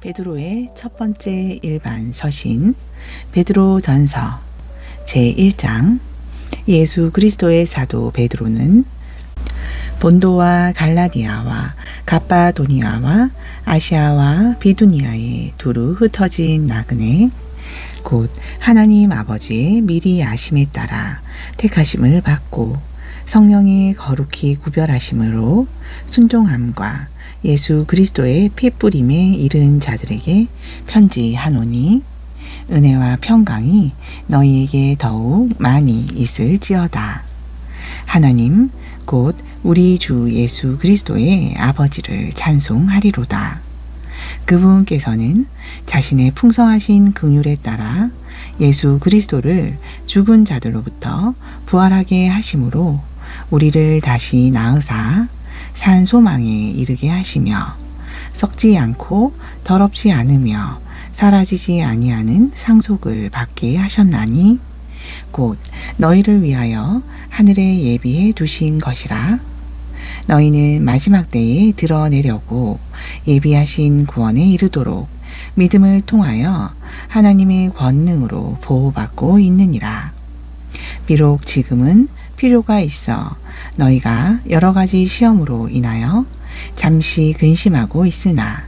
베드로의 첫 번째 일반 서신 베드로전서 제1장. 예수 그리스도의 사도 베드로는 본도와 갈라디아와 갑바도니아와 아시아와 비두니아에 두루 흩어진 나그네 곧 하나님 아버지의 미리 아심에 따라 택하심을 받고 성령의 거룩히 구별하심으로 순종함과 예수 그리스도의 피뿌림에 이른 자들에게 편지하노니 은혜와 평강이 너희에게 더욱 많이 있을지어다. 하나님 곧 우리 주 예수 그리스도의 아버지를 찬송하리로다. 그분께서는 자신의 풍성하신 긍휼에 따라 예수 그리스도를 죽은 자들로부터 부활하게 하심으로 우리를 다시 낳으사 산 소망에 이르게 하시며 썩지 않고 더럽지 않으며 사라지지 아니하는 상속을 받게 하셨나니 곧 너희를 위하여 하늘에 예비해 두신 것이라. 너희는 마지막 때에 드러내려고 예비하신 구원에 이르도록 믿음을 통하여 하나님의 권능으로 보호받고 있느니라. 비록 지금은 필요가 있어 너희가 여러 가지 시험으로 인하여 잠시 근심하고 있으나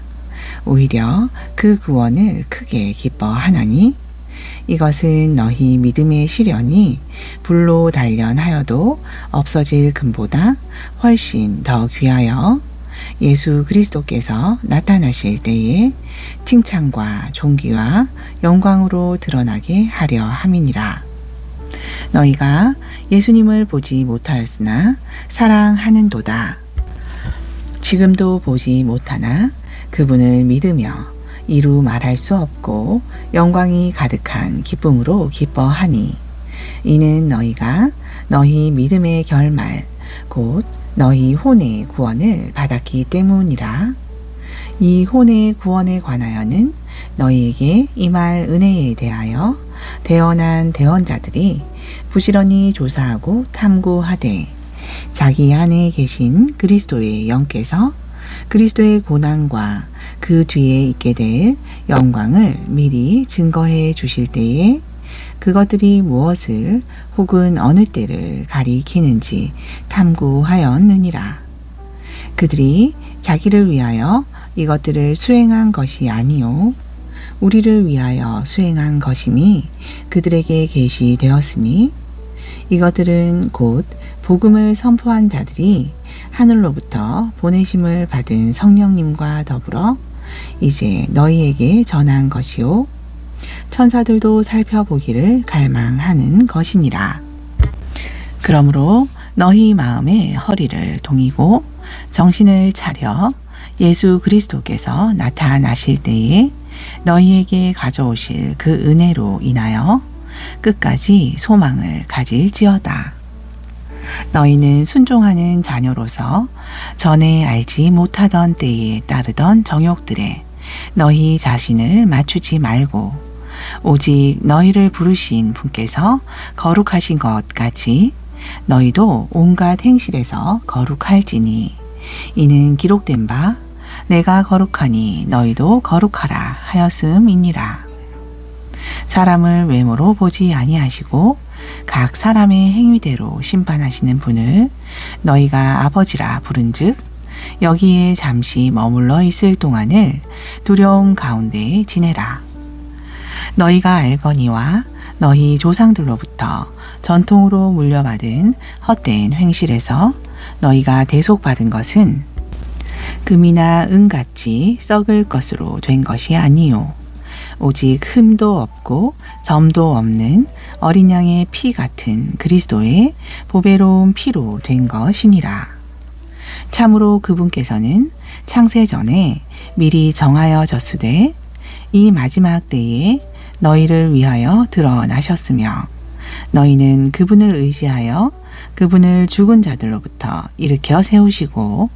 오히려 그 구원을 크게 기뻐하나니 이것은 너희 믿음의 시련이 불로 단련하여도 없어질 금보다 훨씬 더 귀하여 예수 그리스도께서 나타나실 때에 칭찬과 존귀와 영광으로 드러나게 하려 함이니라. 너희가 예수님을 보지 못하였으나 사랑하는도다. 지금도 보지 못하나 그분을 믿으며 이루 말할 수 없고 영광이 가득한 기쁨으로 기뻐하니 이는 너희가 너희 믿음의 결말 곧 너희 혼의 구원을 받았기 때문이라. 이 혼의 구원에 관하여는 너희에게 임할 은혜에 대하여 대언한 대언자들이 부지런히 조사하고 탐구하되 자기 안에 계신 그리스도의 영께서 그리스도의 고난과 그 뒤에 있게 될 영광을 미리 증거해 주실 때에 그것들이 무엇을 혹은 어느 때를 가리키는지 탐구하였느니라. 그들이 자기를 위하여 이것들을 수행한 것이 아니요 우리를 위하여 수행한 것임이 그들에게 계시되었으니 이것들은 곧 복음을 선포한 자들이 하늘로부터 보내심을 받은 성령님과 더불어 이제 너희에게 전한 것이요 천사들도 살펴보기를 갈망하는 것이니라. 그러므로 너희 마음의 허리를 동이고 정신을 차려 예수 그리스도께서 나타나실 때에 너희에게 가져오실 그 은혜로 인하여 끝까지 소망을 가질지어다. 너희는 순종하는 자녀로서 전에 알지 못하던 때에 따르던 정욕들에 너희 자신을 맞추지 말고 오직 너희를 부르신 분께서 거룩하신 것 같이 너희도 온갖 행실에서 거룩할지니 이는 기록된 바 내가 거룩하니 너희도 거룩하라 하였음이니라. 사람을 외모로 보지 아니하시고 각 사람의 행위대로 심판하시는 분을 너희가 아버지라 부른즉 여기에 잠시 머물러 있을 동안을 두려움 가운데 지내라. 너희가 알거니와 너희 조상들로부터 전통으로 물려받은 헛된 행실에서 너희가 대속받은 것은 금이나 은같이 썩을 것으로 된 것이 아니요 오직 흠도 없고 점도 없는 어린 양의 피 같은 그리스도의 보배로운 피로 된 것이니라. 참으로 그분께서는 창세 전에 미리 정하여졌으되 이 마지막 때에 너희를 위하여 드러나셨으며 너희는 그분을 의지하여 그분을 죽은 자들로부터 일으켜 세우시고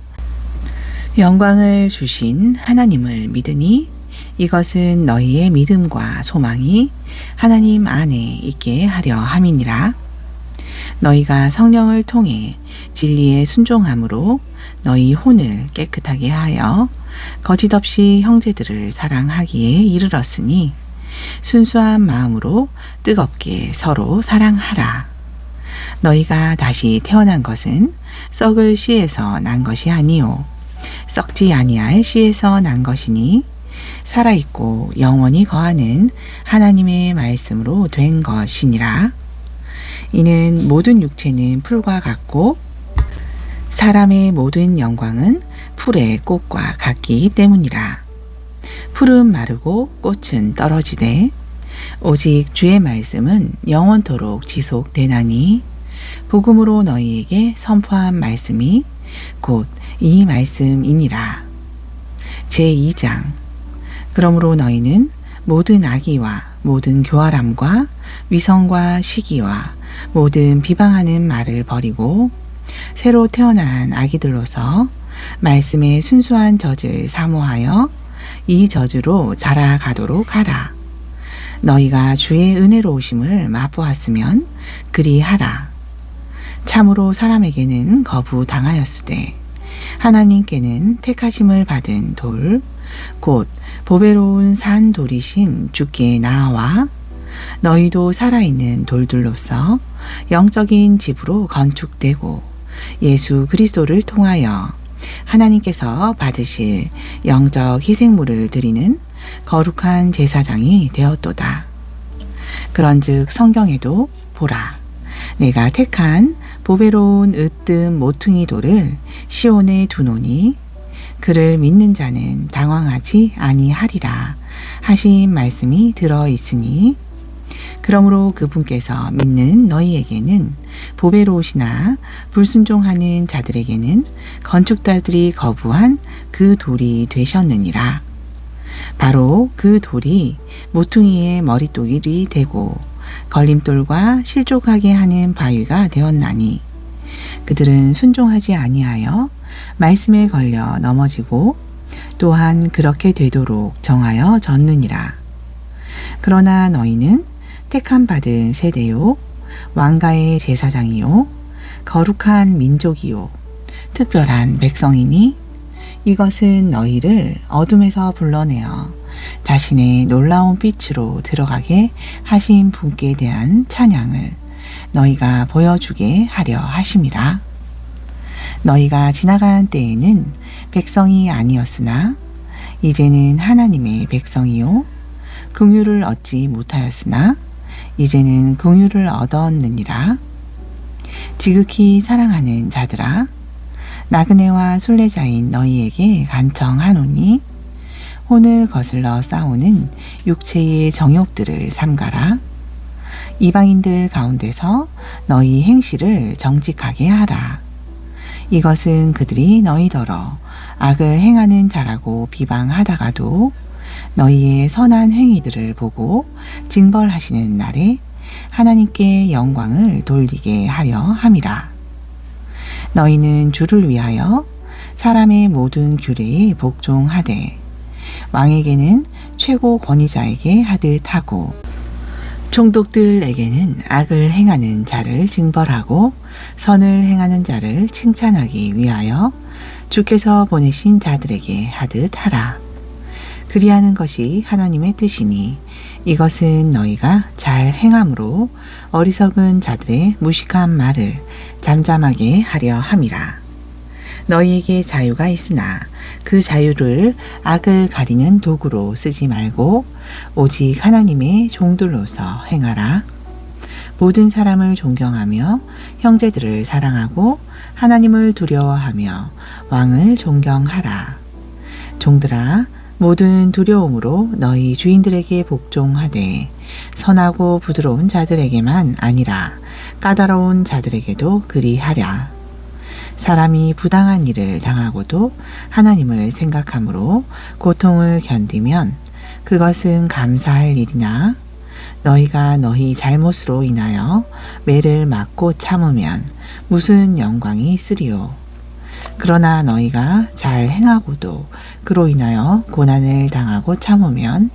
영광을 주신 하나님을 믿으니 이것은 너희의 믿음과 소망이 하나님 안에 있게 하려 함이니라. 너희가 성령을 통해 진리에 순종함으로 너희 혼을 깨끗하게 하여 거짓없이 형제들을 사랑하기에 이르렀으니 순수한 마음으로 뜨겁게 서로 사랑하라. 너희가 다시 태어난 것은 썩을 씨에서 난 것이 아니요 썩지 아니할 씨에서 난 것이니 살아있고 영원히 거하는 하나님의 말씀으로 된 것이니라. 이는 모든 육체는 풀과 같고 사람의 모든 영광은 풀의 꽃과 같기 때문이라. 풀은 마르고 꽃은 떨어지되 오직 주의 말씀은 영원토록 지속되나니 복음으로 너희에게 선포한 말씀이 곧 이 말씀이니라. 제2장. 그러므로 너희는 모든 악의와 모든 교활함과 위선과 시기와 모든 비방하는 말을 버리고 새로 태어난 아기들로서 말씀의 순수한 젖을 사모하여 이 젖으로 자라가도록 하라. 너희가 주의 은혜로우심을 맛보았으면 그리 하라. 참으로 사람에게는 거부당하였으되 하나님께는 택하심을 받은 돌, 곧 보배로운 산 돌이신 주께 나아와 너희도 살아있는 돌들로서 영적인 집으로 건축되고 예수 그리스도를 통하여 하나님께서 받으실 영적 희생물을 드리는 거룩한 제사장이 되었도다. 그런즉 성경에도 보라, 내가 택한 보배로운 으뜸 모퉁이 돌을 시온에 두노니 그를 믿는 자는 당황하지 아니하리라 하신 말씀이 들어 있으니, 그러므로 그분께서 믿는 너희에게는 보배로우시나 불순종하는 자들에게는 건축자들이 거부한 그 돌이 되셨느니라. 바로 그 돌이 모퉁이의 머릿돌이 되고 걸림돌과 실족하게 하는 바위가 되었나니 그들은 순종하지 아니하여 말씀에 걸려 넘어지고 또한 그렇게 되도록 정하여 졌느니라. 그러나 너희는 택함 받은 세대요 왕가의 제사장이요 거룩한 민족이요 특별한 백성이니 이것은 너희를 어둠에서 불러내어 자신의 놀라운 빛으로 들어가게 하신 분께 대한 찬양을 너희가 보여주게 하려 하심이라. 너희가 지나간 때에는 백성이 아니었으나 이제는 하나님의 백성이요 긍휼을 얻지 못하였으나 이제는 긍휼을 얻었느니라. 지극히 사랑하는 자들아, 나그네와 순례자인 너희에게 간청하노니 혼을 거슬러 싸우는 육체의 정욕들을 삼가라. 이방인들 가운데서 너희 행실을 정직하게 하라. 이것은 그들이 너희더러 악을 행하는 자라고 비방하다가도 너희의 선한 행위들을 보고 징벌하시는 날에 하나님께 영광을 돌리게 하려 함이라. 너희는 주를 위하여 사람의 모든 규례에 복종하되 왕에게는 최고 권위자에게 하듯 하고 총독들에게는 악을 행하는 자를 징벌하고 선을 행하는 자를 칭찬하기 위하여 주께서 보내신 자들에게 하듯 하라. 그리하는 것이 하나님의 뜻이니 이것은 너희가 잘 행함으로 어리석은 자들의 무식한 말을 잠잠하게 하려 함이라. 너희에게 자유가 있으나 그 자유를 악을 가리는 도구로 쓰지 말고 오직 하나님의 종들로서 행하라. 모든 사람을 존경하며 형제들을 사랑하고 하나님을 두려워하며 왕을 존경하라. 종들아, 모든 두려움으로 너희 주인들에게 복종하되 선하고 부드러운 자들에게만 아니라 까다로운 자들에게도 그리하랴. 사람이 부당한 일을 당하고도 하나님을 생각함으로 고통을 견디면 그것은 감사할 일이나 너희가 너희 잘못으로 인하여 매를 맞고 참으면 무슨 영광이 있으리요. 그러나 너희가 잘 행하고도 그로 인하여 고난을 당하고 참으면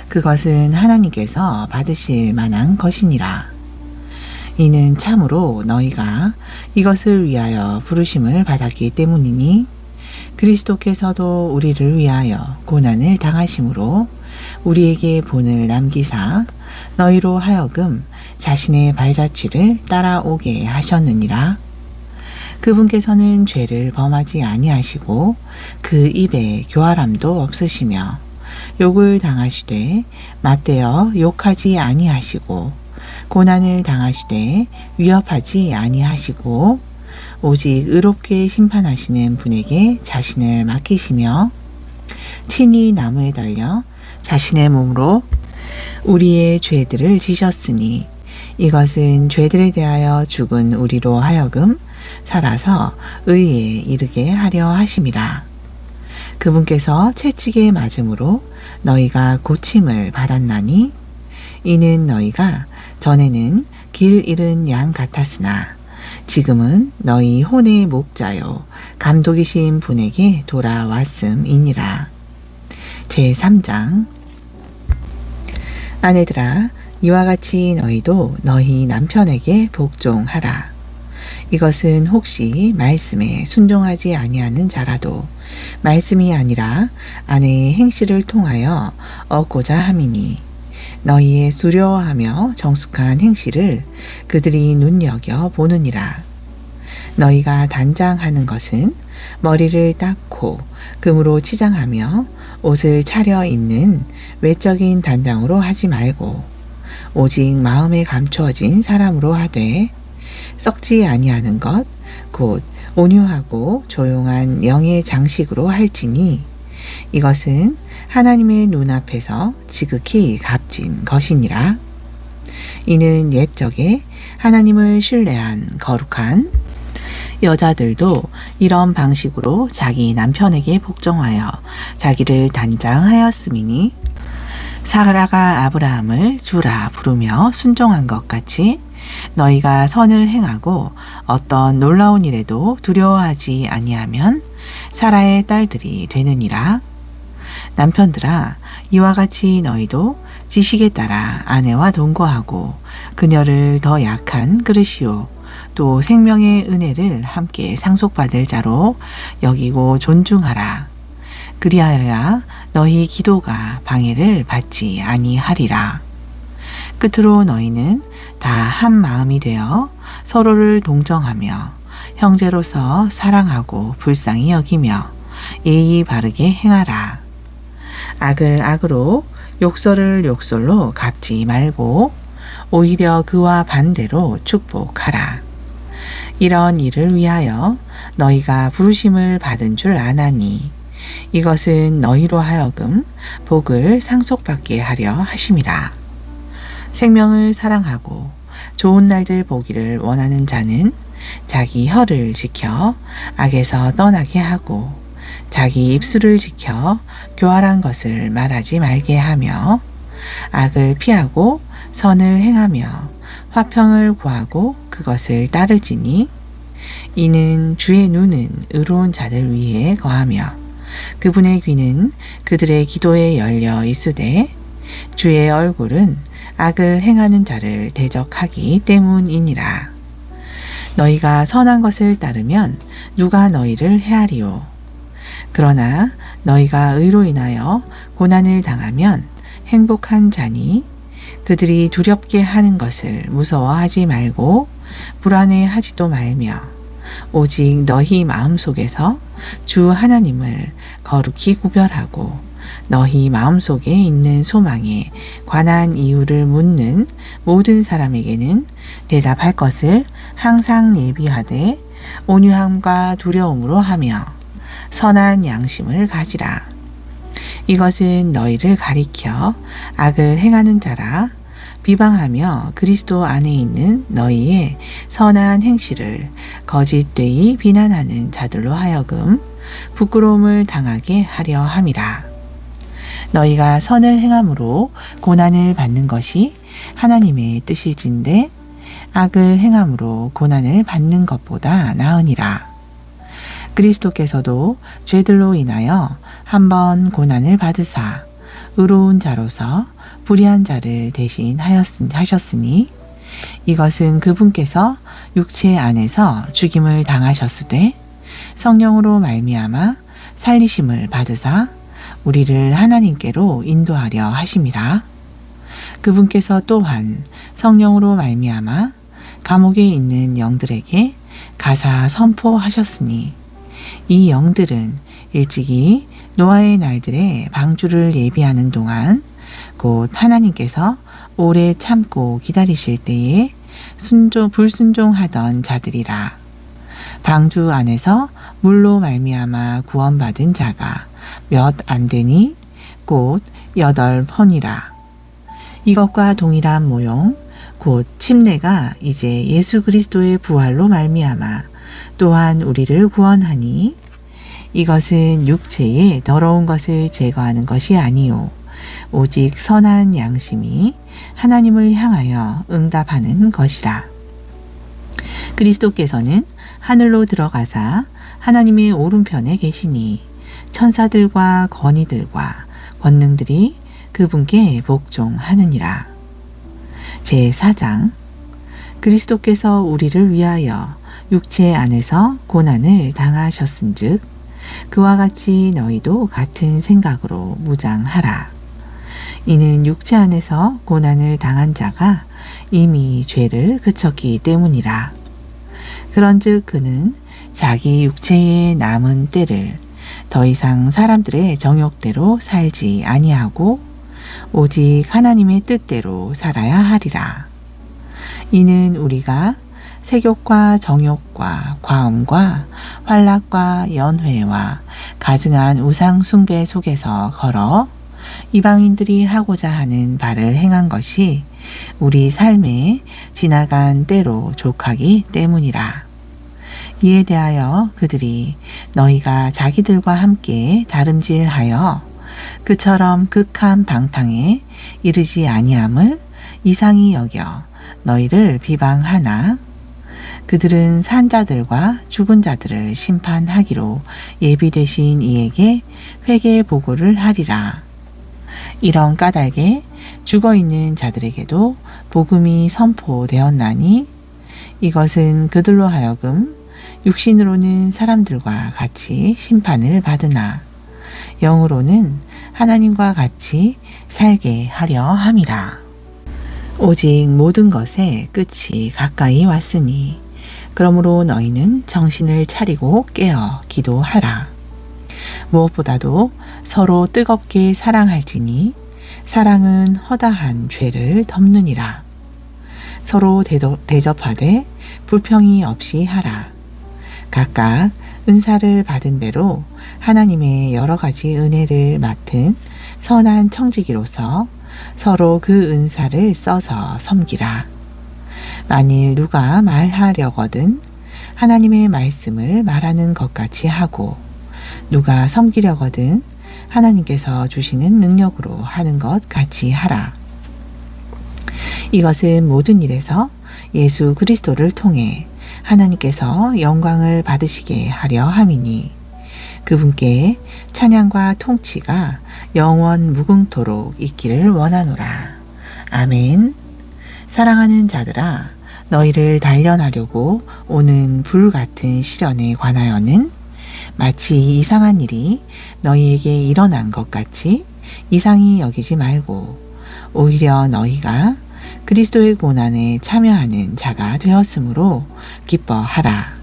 그것은 하나님께서 받으실 만한 것이니라. 이는 참으로 너희가 이것을 위하여 부르심을 받았기 때문이니 그리스도께서도 우리를 위하여 고난을 당하심으로 우리에게 본을 남기사 너희로 하여금 자신의 발자취를 따라오게 하셨느니라. 그분께서는 죄를 범하지 아니하시고 그 입에 교활함도 없으시며 욕을 당하시되 맞대어 욕하지 아니하시고 고난을 당하시되 위협하지 아니하시고 오직 의롭게 심판하시는 분에게 자신을 맡기시며 친히 나무에 달려 자신의 몸으로 우리의 죄들을 지셨으니 이것은 죄들에 대하여 죽은 우리로 하여금 살아서 의에 이르게 하려 하심이라. 그분께서 채찍에 맞음으로 너희가 고침을 받았나니 이는 너희가 전에는 길 잃은 양 같았으나 지금은 너희 혼의 목자요 감독이신 분에게 돌아왔음이니라. 제3장. 아내들아, 이와 같이 너희도 너희 남편에게 복종하라. 이것은 혹시 말씀에 순종하지 아니하는 자라도 말씀이 아니라 아내의 행실을 통하여 얻고자 함이니 너희의 수려하며 정숙한 행실을 그들이 눈여겨 보느니라. 너희가 단장하는 것은 머리를 닦고 금으로 치장하며 옷을 차려 입는 외적인 단장으로 하지 말고 오직 마음에 감추어진 사람으로 하되 썩지 아니하는 것 곧 온유하고 조용한 영의 장식으로 할지니 이것은 하나님의 눈앞에서 지극히 값진 것이니라. 이는 옛적에 하나님을 신뢰한 거룩한 여자들도 이런 방식으로 자기 남편에게 복종하여 자기를 단장하였음이니 사라가 아브라함을 주라 부르며 순종한 것 같이 너희가 선을 행하고 어떤 놀라운 일에도 두려워하지 아니하면 사라의 딸들이 되느니라. 남편들아, 이와 같이 너희도 지식에 따라 아내와 동거하고 그녀를 더 약한 그릇이요 또 생명의 은혜를 함께 상속받을 자로 여기고 존중하라. 그리하여야 너희 기도가 방해를 받지 아니하리라. 끝으로 너희는 다 한 마음이 되어 서로를 동정하며 형제로서 사랑하고 불쌍히 여기며 예의 바르게 행하라. 악을 악으로 욕설을 욕설로 갚지 말고 오히려 그와 반대로 축복하라. 이런 일을 위하여 너희가 부르심을 받은 줄 아나니 이것은 너희로 하여금 복을 상속받게 하려 하심이라. 생명을 사랑하고 좋은 날들 보기를 원하는 자는 자기 혀를 지켜 악에서 떠나게 하고 자기 입술을 지켜 교활한 것을 말하지 말게 하며 악을 피하고 선을 행하며 화평을 구하고 그것을 따르지니 이는 주의 눈은 의로운 자들 위에 거하며 그분의 귀는 그들의 기도에 열려 있으되 주의 얼굴은 악을 행하는 자를 대적하기 때문이니라. 너희가 선한 것을 따르면 누가 너희를 해하리요. 그러나 너희가 의로 인하여 고난을 당하면 행복한 자니 그들이 두렵게 하는 것을 무서워하지 말고 불안해하지도 말며 오직 너희 마음속에서 주 하나님을 거룩히 구별하고 너희 마음속에 있는 소망에 관한 이유를 묻는 모든 사람에게는 대답할 것을 항상 예비하되 온유함과 두려움으로 하며 선한 양심을 가지라. 이것은 너희를 가리켜 악을 행하는 자라 비방하며 그리스도 안에 있는 너희의 선한 행실을 거짓되이 비난하는 자들로 하여금 부끄러움을 당하게 하려 함이라. 너희가 선을 행함으로 고난을 받는 것이 하나님의 뜻일진데 악을 행함으로 고난을 받는 것보다 나으니라. 그리스도께서도 죄들로 인하여 한번 고난을 받으사 의로운 자로서 불의한 자를 대신하셨으니 이것은 그분께서 육체 안에서 죽임을 당하셨으되 성령으로 말미암아 살리심을 받으사 우리를 하나님께로 인도하려 하심이라. 그분께서 또한 성령으로 말미암아 감옥에 있는 영들에게 가사 선포하셨으니 이 영들은 일찍이 노아의 날들에 방주를 예비하는 동안 곧 하나님께서 오래 참고 기다리실 때에 불순종하던 자들이라. 방주 안에서 물로 말미암아 구원받은 자가 몇 안 되니 곧 8번이라. 이것과 동일한 모용 곧 침례가 이제 예수 그리스도의 부활로 말미암아 또한 우리를 구원하니 이것은 육체의 더러운 것을 제거하는 것이 아니요 오직 선한 양심이 하나님을 향하여 응답하는 것이라. 그리스도께서는 하늘로 들어가사 하나님의 오른편에 계시니 천사들과 권위들과 권능들이 그분께 복종하느니라. 제4장 그리스도께서 우리를 위하여 육체 안에서 고난을 당하셨은즉 그와 같이 너희도 같은 생각으로 무장하라. 이는 육체 안에서 고난을 당한 자가 이미 죄를 그쳤기 때문이라. 그런즉 그는 자기 육체에 남은 때를 더 이상 사람들의 정욕대로 살지 아니하고 오직 하나님의 뜻대로 살아야 하리라. 이는 우리가 색욕과 정욕과 과음과 환락과 연회와 가증한 우상 숭배 속에서 걸어 이방인들이 하고자 하는 바를 행한 것이 우리 삶에 지나간 때로 족하기 때문이라. 이에 대하여 그들이 너희가 자기들과 함께 다름질하여 그처럼 극한 방탕에 이르지 아니함을 이상히 여겨 너희를 비방하나 그들은 산 자들과 죽은 자들을 심판하기로 예비되신 이에게 회개 보고를 하리라. 이런 까닭에 죽어있는 자들에게도 복음이 선포되었나니 이것은 그들로 하여금 육신으로는 사람들과 같이 심판을 받으나 영으로는 하나님과 같이 살게 하려 함이라. 오직 모든 것의 끝이 가까이 왔으니 그러므로 너희는 정신을 차리고 깨어 기도하라. 무엇보다도 서로 뜨겁게 사랑할지니 사랑은 허다한 죄를 덮느니라. 서로 대접하되 불평이 없이 하라. 각각 은사를 받은 대로 하나님의 여러 가지 은혜를 맡은 선한 청지기로서 서로 그 은사를 써서 섬기라. 만일 누가 말하려거든 하나님의 말씀을 말하는 것 같이 하고 누가 섬기려거든 하나님께서 주시는 능력으로 하는 것 같이 하라. 이것은 모든 일에서 예수 그리스도를 통해 하나님께서 영광을 받으시게 하려 함이니 그분께 찬양과 통치가 영원 무궁토록 있기를 원하노라. 아멘. 사랑하는 자들아, 너희를 단련하려고 오는 불같은 시련에 관하여는 마치 이상한 일이 너희에게 일어난 것 같이 이상히 여기지 말고 오히려 너희가 그리스도의 고난에 참여하는 자가 되었으므로 기뻐하라.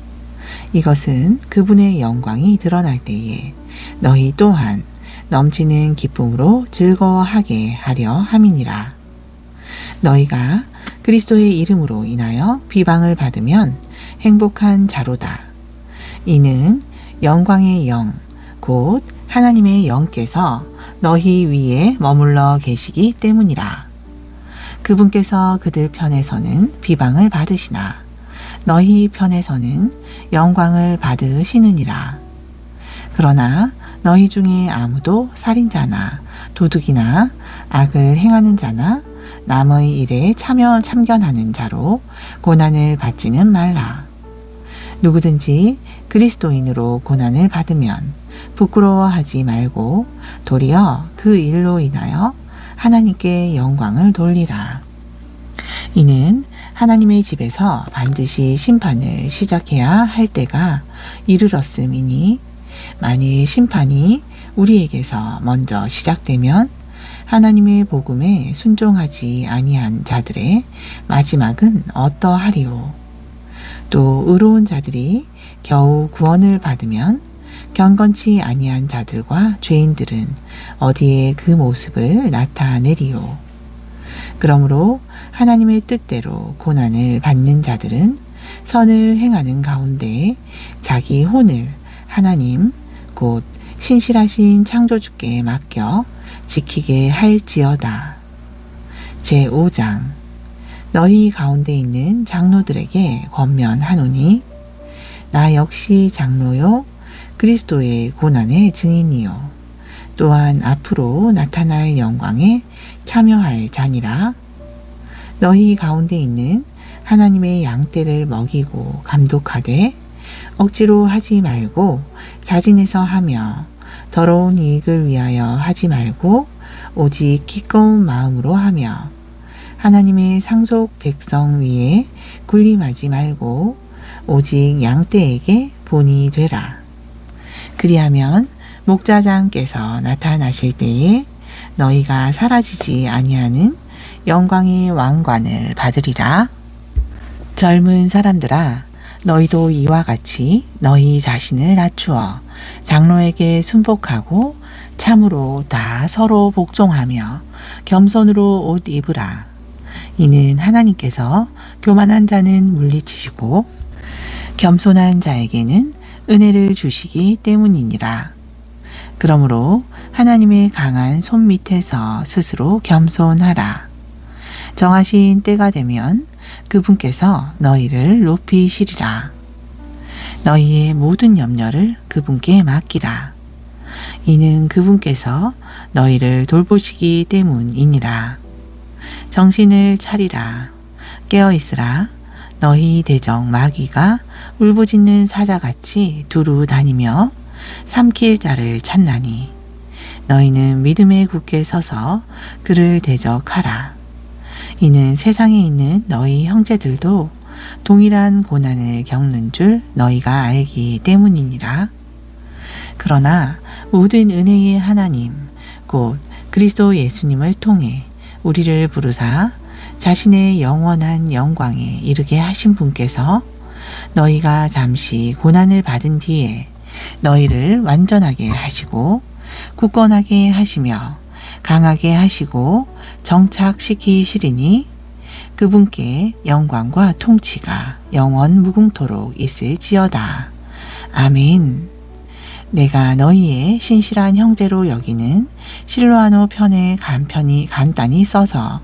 이것은 그분의 영광이 드러날 때에 너희 또한 넘치는 기쁨으로 즐거워하게 하려 함이니라. 너희가 그리스도의 이름으로 인하여 비방을 받으면 행복한 자로다. 이는 영광의 영, 곧 하나님의 영께서 너희 위에 머물러 계시기 때문이라. 그분께서 그들 편에서는 비방을 받으시나 너희 편에서는 영광을 받으시느니라. 그러나 너희 중에 아무도 살인자나 도둑이나 악을 행하는 자나 남의 일에 참견하는 자로 고난을 받지는 말라. 누구든지 그리스도인으로 고난을 받으면 부끄러워하지 말고 도리어 그 일로 인하여 하나님께 영광을 돌리라. 이는 하나님의 집에서 반드시 심판을 시작해야 할 때가 이르렀음이니 만일 심판이 우리에게서 먼저 시작되면 하나님의 복음에 순종하지 아니한 자들의 마지막은 어떠하리요? 또 의로운 자들이 겨우 구원을 받으면 경건치 아니한 자들과 죄인들은 어디에 그 모습을 나타내리요? 그러므로 하나님의 뜻대로 고난을 받는 자들은 선을 행하는 가운데 자기 혼을 하나님 곧 신실하신 창조주께 맡겨 지키게 할지어다. 제5장 너희 가운데 있는 장로들에게 권면하노니 나 역시 장로요 그리스도의 고난의 증인이요 또한 앞으로 나타날 영광에 참여할 자니라. 너희 가운데 있는 하나님의 양떼를 먹이고 감독하되 억지로 하지 말고 자진해서 하며 더러운 이익을 위하여 하지 말고 오직 기꺼운 마음으로 하며 하나님의 상속 백성 위에 군림하지 말고 오직 양떼에게 본이 되라. 그리하면 목자장께서 나타나실 때에 너희가 사라지지 아니하는 영광의 왕관을 받으리라. 젊은 사람들아 너희도 이와 같이 너희 자신을 낮추어 장로에게 순복하고 참으로 다 서로 복종하며 겸손으로 옷 입으라. 이는 하나님께서 교만한 자는 물리치시고 겸손한 자에게는 은혜를 주시기 때문이니라. 그러므로 하나님의 강한 손 밑에서 스스로 겸손하라. 정하신 때가 되면 그분께서 너희를 높이시리라. 너희의 모든 염려를 그분께 맡기라. 이는 그분께서 너희를 돌보시기 때문이니라. 정신을 차리라. 깨어있으라. 너희 대적 마귀가 울부짖는 사자같이 두루 다니며 삼킬 자를 찾나니 너희는 믿음에 굳게 서서 그를 대적하라. 이는 세상에 있는 너희 형제들도 동일한 고난을 겪는 줄 너희가 알기 때문이니라. 그러나 모든 은혜의 하나님 곧 그리스도 예수님을 통해 우리를 부르사 자신의 영원한 영광에 이르게 하신 분께서 너희가 잠시 고난을 받은 뒤에 너희를 완전하게 하시고 굳건하게 하시며 강하게 하시고 정착시키시리니 그분께 영광과 통치가 영원 무궁토록 있을지어다. 아멘. 내가 너희의 신실한 형제로 여기는 실로아노 편에 간단히 써서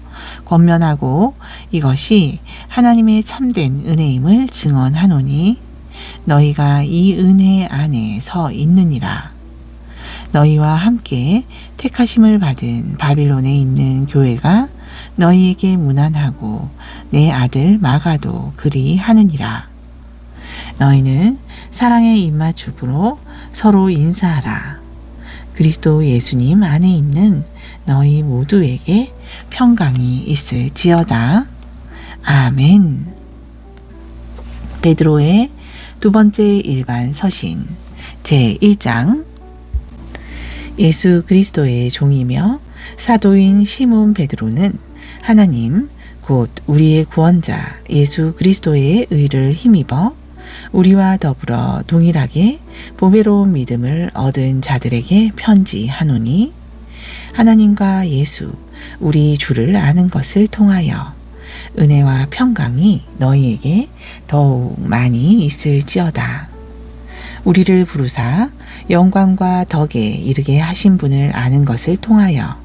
권면하고 이것이 하나님의 참된 은혜임을 증언하노니 너희가 이 은혜 안에 서 있느니라. 너희와 함께 택하심을 받은 바빌론에 있는 교회가 너희에게 문안하고 내 아들 마가도 그리 하느니라. 너희는 사랑의 입맞춤으로 서로 인사하라. 그리스도 예수님 안에 있는 너희 모두에게 평강이 있을지어다. 아멘. 베드로의 두 번째 일반 서신 제1장 예수 그리스도의 종이며 사도인 시몬 베드로는 하나님 곧 우리의 구원자 예수 그리스도의 의를 힘입어 우리와 더불어 동일하게 보배로운 믿음을 얻은 자들에게 편지하노니 하나님과 예수 우리 주를 아는 것을 통하여 은혜와 평강이 너희에게 더욱 많이 있을지어다. 우리를 부르사 영광과 덕에 이르게 하신 분을 아는 것을 통하여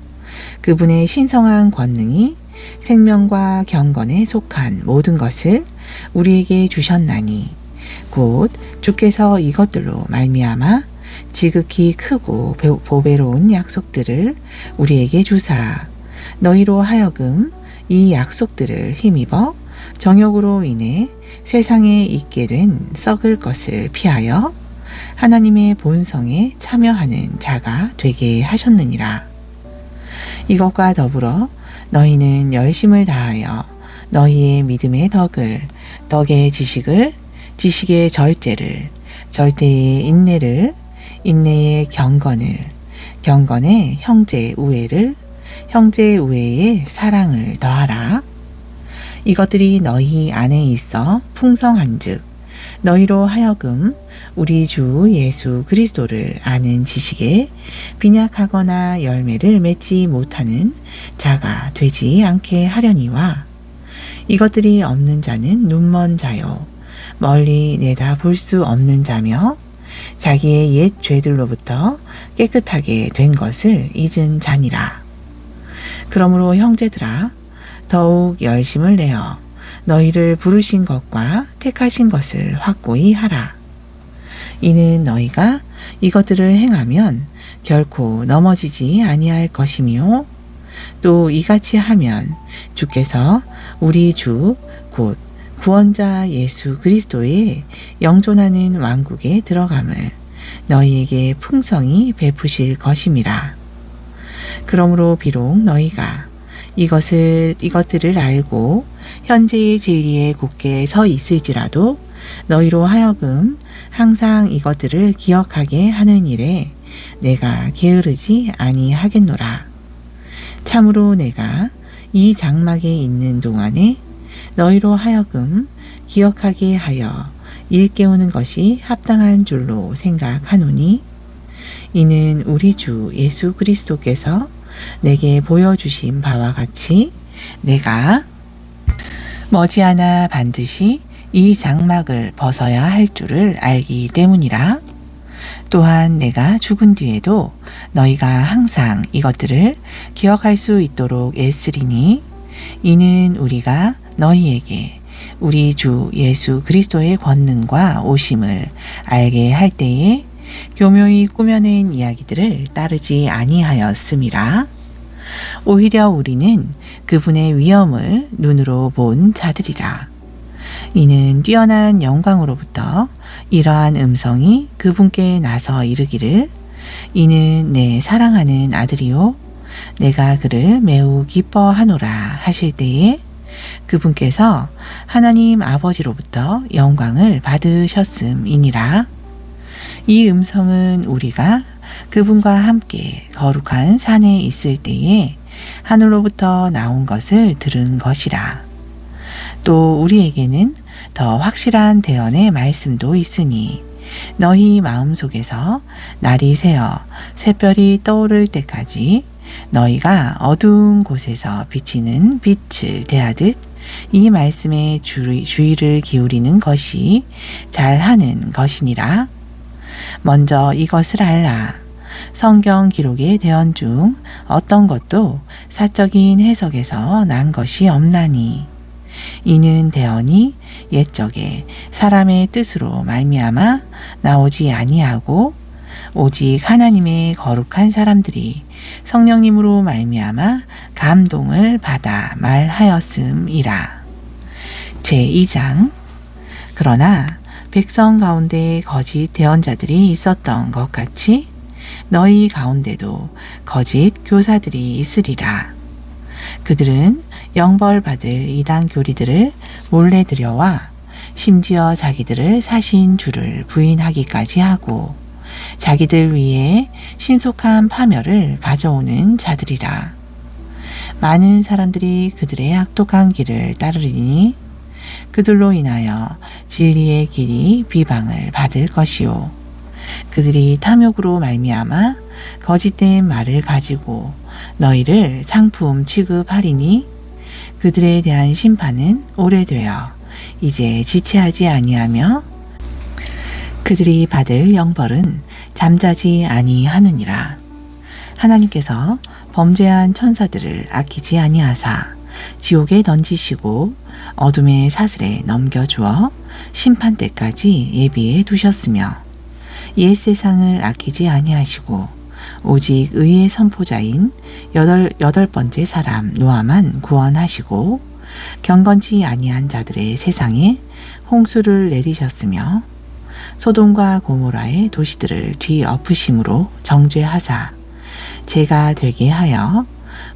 그분의 신성한 권능이 생명과 경건에 속한 모든 것을 우리에게 주셨나니 곧 주께서 이것들로 말미암아 지극히 크고 보배로운 약속들을 우리에게 주사 너희로 하여금 이 약속들을 힘입어 정욕으로 인해 세상에 있게 된 썩을 것을 피하여 하나님의 본성에 참여하는 자가 되게 하셨느니라. 이것과 더불어 너희는 열심을 다하여 너희의 믿음의 덕을, 덕의 지식을, 지식의 절제를, 절제의 인내를, 인내의 경건을, 경건의 형제 우애를, 형제 우애의 사랑을 더하라. 이것들이 너희 안에 있어 풍성한즉 너희로 하여금 우리 주 예수 그리스도를 아는 지식에 빈약하거나 열매를 맺지 못하는 자가 되지 않게 하려니와, 이것들이 없는 자는 눈먼 자요 멀리 내다 볼 수 없는 자며 자기의 옛 죄들로부터 깨끗하게 된 것을 잊은 자니라. 그러므로 형제들아, 더욱 열심을 내어 너희를 부르신 것과 택하신 것을 확고히 하라. 이는 너희가 이것들을 행하면 결코 넘어지지 아니할 것이며, 또 이같이 하면 주께서 우리 주 곧 구원자 예수 그리스도의 영존하는 왕국에 들어감을 너희에게 풍성히 베푸실 것임이라. 그러므로 비록 너희가 이것들을 알고 현재의 진리에 굳게 서 있을지라도 너희로 하여금 항상 이것들을 기억하게 하는 일에 내가 게으르지 아니하겠노라. 참으로 내가 이 장막에 있는 동안에 너희로 하여금 기억하게 하여 일깨우는 것이 합당한 줄로 생각하노니, 이는 우리 주 예수 그리스도께서 내게 보여주신 바와 같이 내가 머지않아 반드시 이 장막을 벗어야 할 줄을 알기 때문이라. 또한 내가 죽은 뒤에도 너희가 항상 이것들을 기억할 수 있도록 애쓰리니, 이는 우리가 너희에게 우리 주 예수 그리스도의 권능과 오심을 알게 할 때에 교묘히 꾸며낸 이야기들을 따르지 아니하였음이라. 오히려 우리는 그분의 위엄을 눈으로 본 자들이라. 이는 뛰어난 영광으로부터 이러한 음성이 그분께 나서 이르기를, 이는 내 사랑하는 아들이요 내가 그를 매우 기뻐하노라 하실 때에 그분께서 하나님 아버지로부터 영광을 받으셨음이니라. 이 음성은 우리가 그분과 함께 거룩한 산에 있을 때에 하늘로부터 나온 것을 들은 것이라. 또 우리에게는 더 확실한 대언의 말씀도 있으니, 너희 마음속에서 날이 새어 새별이 떠오를 때까지 너희가 어두운 곳에서 비치는 빛을 대하듯 이 말씀에 주의를 기울이는 것이 잘하는 것이니라. 먼저 이것을 알라. 성경 기록의 대언 중 어떤 것도 사적인 해석에서 난 것이 없나니, 이는 대언이 옛적에 사람의 뜻으로 말미암아 나오지 아니하고 오직 하나님의 거룩한 사람들이 성령님으로 말미암아 감동을 받아 말하였음이라. 제2장. 그러나 백성 가운데 거짓 대언자들이 있었던 것 같이 너희 가운데도 거짓 교사들이 있으리라. 그들은 영벌받을 이단 교리들을 몰래 들여와 심지어 자기들을 사신 주를 부인하기까지 하고 자기들 위에 신속한 파멸을 가져오는 자들이라. 많은 사람들이 그들의 악독한 길을 따르리니 그들로 인하여 진리의 길이 비방을 받을 것이요, 그들이 탐욕으로 말미암아 거짓된 말을 가지고 너희를 상품 취급하리니 그들에 대한 심판은 오래되어 이제 지체하지 아니하며 그들이 받을 영벌은 잠자지 아니하느니라. 하나님께서 범죄한 천사들을 아끼지 아니하사 지옥에 던지시고 어둠의 사슬에 넘겨주어 심판 때까지 예비해 두셨으며, 옛 세상을 아끼지 아니하시고 오직 의의 선포자인 여덟 번째 사람 노아만 구원하시고 경건치 아니한 자들의 세상에 홍수를 내리셨으며 소돔과 고모라의 도시들을 뒤엎으심으로 정죄하사 죄가 되게 하여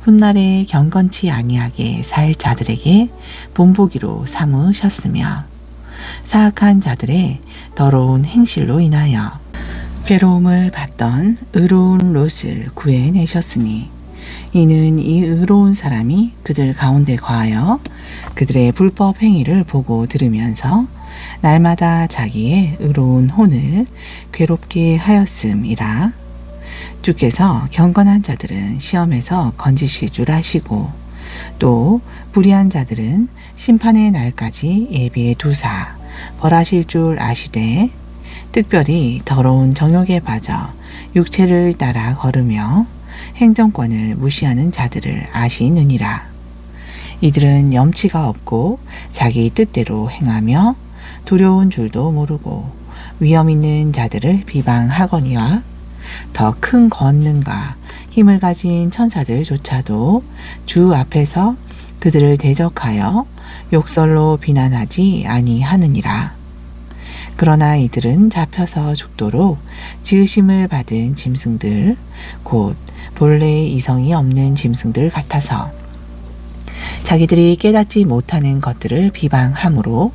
훗날에 경건치 아니하게 살 자들에게 본보기로 삼으셨으며 사악한 자들의 더러운 행실로 인하여 괴로움을 받던 의로운 롯을 구해내셨으니 이는 이 의로운 사람이 그들 가운데 거하여 그들의 불법 행위를 보고 들으면서 날마다 자기의 의로운 혼을 괴롭게 하였음이라. 주께서 경건한 자들은 시험에서 건지실 줄 아시고 또 불의한 자들은 심판의 날까지 예비해 두사 벌하실 줄 아시되 특별히 더러운 정욕에 빠져 육체를 따라 걸으며 행정권을 무시하는 자들을 아시느니라. 이들은 염치가 없고 자기 뜻대로 행하며 두려운 줄도 모르고 위험 있는 자들을 비방하거니와 더 큰 권능과 힘을 가진 천사들조차도 주 앞에서 그들을 대적하여 욕설로 비난하지 아니하느니라. 그러나 이들은 잡혀서 죽도록 지으심을 받은 짐승들 곧 본래 이성이 없는 짐승들 같아서 자기들이 깨닫지 못하는 것들을 비방하므로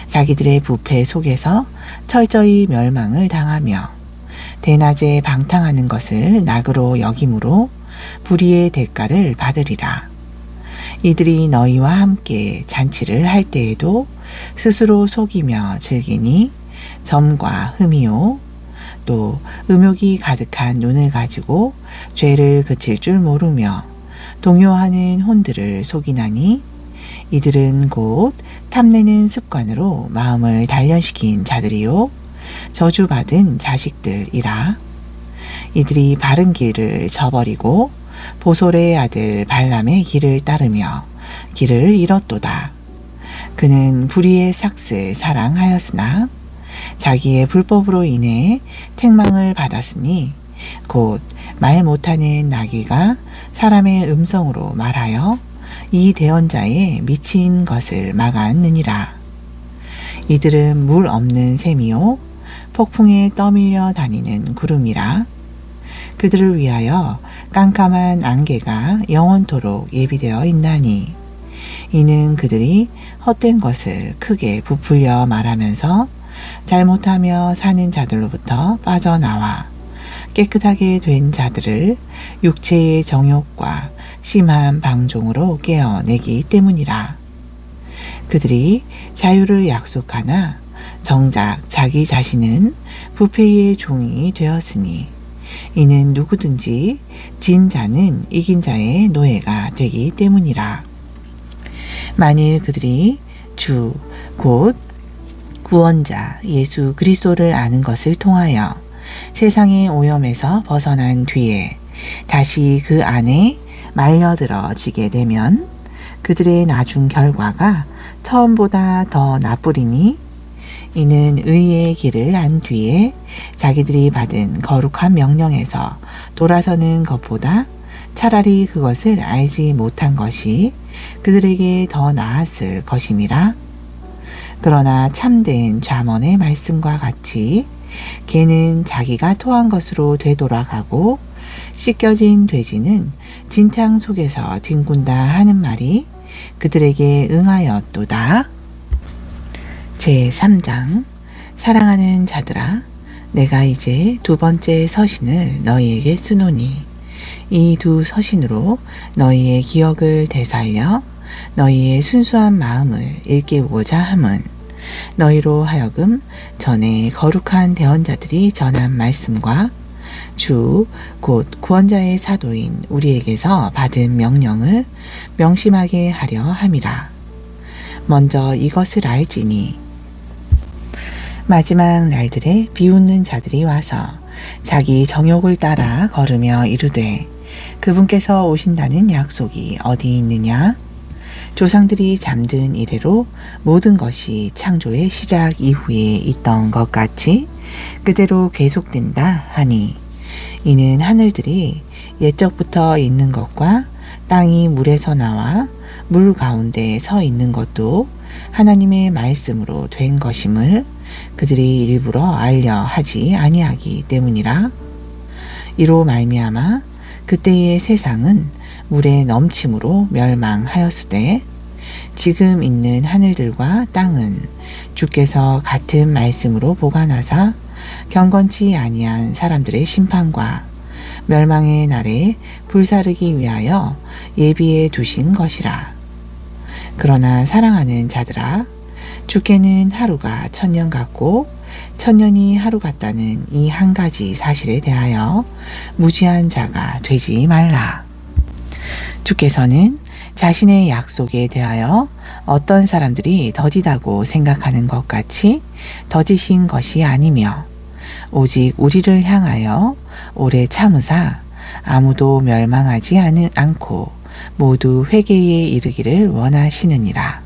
자기들의 부패 속에서 철저히 멸망을 당하며 대낮에 방탕하는 것을 낙으로 여김으로 불의의 대가를 받으리라. 이들이 너희와 함께 잔치를 할 때에도 스스로 속이며 즐기니 점과 흠이요 또 음욕이 가득한 눈을 가지고 죄를 그칠 줄 모르며 동요하는 혼들을 속이나니 이들은 곧 탐내는 습관으로 마음을 단련시킨 자들이요 저주받은 자식들이라. 이들이 바른 길을 저버리고 보솔의 아들 발람의 길을 따르며 길을 잃었도다. 그는 불의의 삭슬 사랑하였으나 자기의 불법으로 인해 책망을 받았으니 곧 말 못하는 나귀가 사람의 음성으로 말하여 이 대언자의 미친 것을 막았느니라. 이들은 물 없는 샘이요 폭풍에 떠밀려 다니는 구름이라. 그들을 위하여 깜깜한 안개가 영원토록 예비되어 있나니 이는 그들이 헛된 것을 크게 부풀려 말하면서 잘못하며 사는 자들로부터 빠져나와 깨끗하게 된 자들을 육체의 정욕과 심한 방종으로 깨어내기 때문이라. 그들이 자유를 약속하나 정작 자기 자신은 부패의 종이 되었으니 이는 누구든지 진 자는 이긴 자의 노예가 되기 때문이라. 만일 그들이 주 곧 구원자 예수 그리스도를 아는 것을 통하여 세상의 오염에서 벗어난 뒤에 다시 그 안에 말려들어지게 되면 그들의 나중 결과가 처음보다 더 나쁘리니 이는 의의 길을 안 뒤에 자기들이 받은 거룩한 명령에서 돌아서는 것보다 차라리 그것을 알지 못한 것이 그들에게 더 나았을 것임이라. 그러나 참된 잠언의 말씀과 같이 개는 자기가 토한 것으로 되돌아가고 씻겨진 돼지는 진창 속에서 뒹군다 하는 말이 그들에게 응하였도다. 제3장 사랑하는 자들아, 내가 이제 두 번째 서신을 너희에게 쓰노니 이 두 서신으로 너희의 기억을 되살려 너희의 순수한 마음을 일깨우고자 함은 너희로 하여금 전에 거룩한 대언자들이 전한 말씀과 주 곧 구원자의 사도인 우리에게서 받은 명령을 명심하게 하려 함이라. 먼저 이것을 알지니 마지막 날들에 비웃는 자들이 와서 자기 정욕을 따라 걸으며 이르되 그분께서 오신다는 약속이 어디 있느냐? 조상들이 잠든 이래로 모든 것이 창조의 시작 이후에 있던 것 같이 그대로 계속된다 하니 이는 하늘들이 옛적부터 있는 것과 땅이 물에서 나와 물 가운데 서 있는 것도 하나님의 말씀으로 된 것임을 그들이 일부러 알려 하지 아니하기 때문이라. 이로 말미암아 그때의 세상은 물의 넘침으로 멸망하였으되 지금 있는 하늘들과 땅은 주께서 같은 말씀으로 보관하사 경건치 아니한 사람들의 심판과 멸망의 날에 불사르기 위하여 예비해 두신 것이라. 그러나 사랑하는 자들아, 주께는 하루가 천년 같고 천년이 하루 같다는 이 한 가지 사실에 대하여 무지한 자가 되지 말라. 주께서는 자신의 약속에 대하여 어떤 사람들이 더디다고 생각하는 것 같이 더디신 것이 아니며 오직 우리를 향하여 오래 참으사 아무도 멸망하지 않고 모두 회개에 이르기를 원하시느니라.